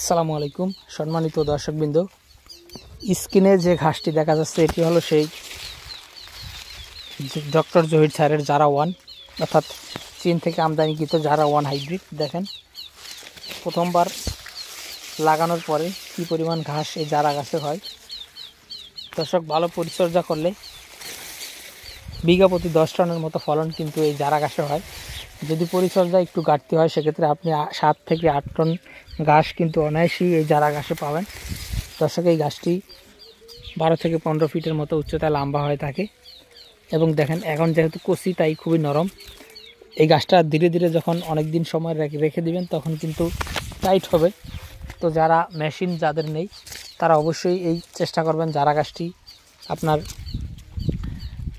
আসসালামু আলাইকুম সম্মানিত দর্শকবৃন্দ, স্ক্রিনে যে ঘাসটি দেখা যাচ্ছে এটি হলো সেই ডক্টর জহির স্যারের জারা ওয়ান, অর্থাৎ চীন থেকে আমদানিকৃত জারা ওয়ান হাইব্রিড। দেখেন প্রথমবার লাগানোর পরে কী পরিমাণ ঘাস এই জারা গাছে হয়। দর্শক, ভালো পরিচর্যা করলে বিঘা প্রতি 10 টনের মতো ফলন কিন্তু এই জারা গাছে হয়। যদি পরিচর্যা একটু ঘাটতি হয় সেক্ষেত্রে আপনি 7 থেকে 8 টন ঘাস কিন্তু অনায়াসেই এই জারা গাছে পাবেন। দর্শক, এই গাছটি 12 থেকে 15 ফিটের মতো উচ্চতায় লম্বা হয়ে থাকে এবং দেখেন এখন যেহেতু কচি তাই খুবই নরম। এই গাছটা ধীরে ধীরে যখন অনেক দিন সময় রেখে দিবেন তখন কিন্তু টাইট হবে। তো যারা মেশিন যাদের নেই তারা অবশ্যই এই চেষ্টা করবেন জারা গাছটি আপনার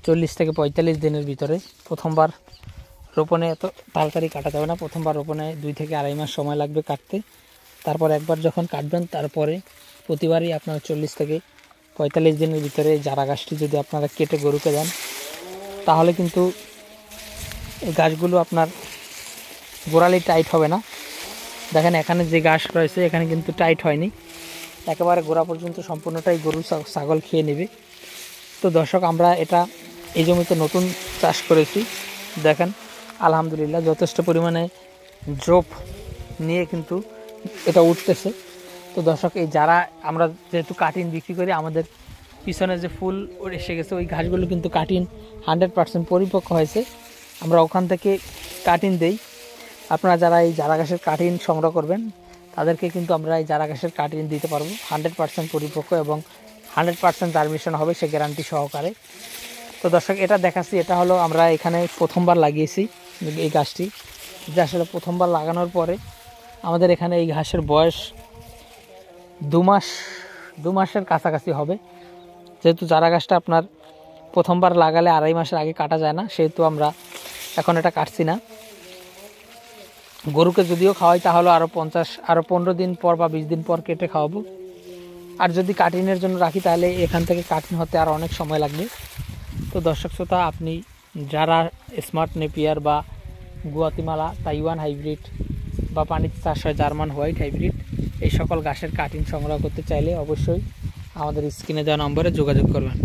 40 থেকে 45 দিনের ভিতরে, প্রথমবার রোপণে এত তাড়াতাড়ি কাটা যাবে না, প্রথমবার রোপণে 2 থেকে আড়াই মাস সময় লাগবে কাটতে। তারপর একবার যখন কাটবেন তারপরে প্রতিবারই আপনারা 40 থেকে 45 দিনের ভিতরে জারা গাছটি যদি আপনারা কেটে গরুকে দেন তাহলে কিন্তু এই গাছগুলো আপনার গোড়ালি টাইট হবে না। দেখেন এখানে যে ঘাস রয়েছে এখানে কিন্তু টাইট হয়নি, একেবারে গোড়া পর্যন্ত সম্পূর্ণটাই গরু ছাগল খেয়ে নেবে। তো দর্শক, আমরা এটা এই জমিতে নতুন চাষ করেছি। দেখেন আলহামদুলিল্লাহ যথেষ্ট পরিমাণে ড্রপ নিয়ে কিন্তু এটা উঠতেছে। তো দর্শক, এই যারা আমরা যেহেতু কাটিং বিক্রি করি, আমাদের পিছনে যে ফুল এসে গেছে ওই ঘাসগুলো কিন্তু কাটিং 100% পরিপক্ক হয়েছে, আমরা ওখান থেকে কাটিং দেই। আপনারা যারা এই জারা গাছের কাটিং সংগ্রহ করবেন তাদেরকে কিন্তু আমরা এই জারা গাছের কাটিং দিতে পারবো 100% পরিপক্ক এবং 100% জার্মিনেশন হবে, সে গ্যারান্টি সহকারে। তো দর্শক, এটা দেখাচ্ছি, এটা হলো আমরা এখানে প্রথমবার লাগিয়েছি এই গাছটি, যে আসলে প্রথমবার লাগানোর পরে আমাদের এখানে এই ঘাসের বয়স 2 মাসের কাছাকাছি হবে। যেহেতু জারা গাছটা আপনার প্রথমবার লাগালে আড়াই মাসের আগে কাটা যায় না, সেহেতু আমরা এখন এটা কাটছি না। গরুকে যদিও খাওয়াই তাহলে আরও 15 দিন পর বা 20 দিন পর কেটে খাওয়াবো। আর যদি কাটিংয়ের জন্য রাখি তাহলে এখান থেকে কাটিং হতে আর অনেক সময় লাগবে। তো দর্শক শ্রোতা, আপনি যারা স্মার্ট নেপিয়ার বা গুয়াতিমালা তাইওয়ান হাইব্রিড বা পানিতে চাষ হয় জার্মান হোয়াইট হাইব্রিড এই সকল ঘাসের কাটিং সংগ্রহ করতে চাইলে অবশ্যই আমাদের স্ক্রিনে দেওয়া নম্বরে যোগাযোগ করবেন।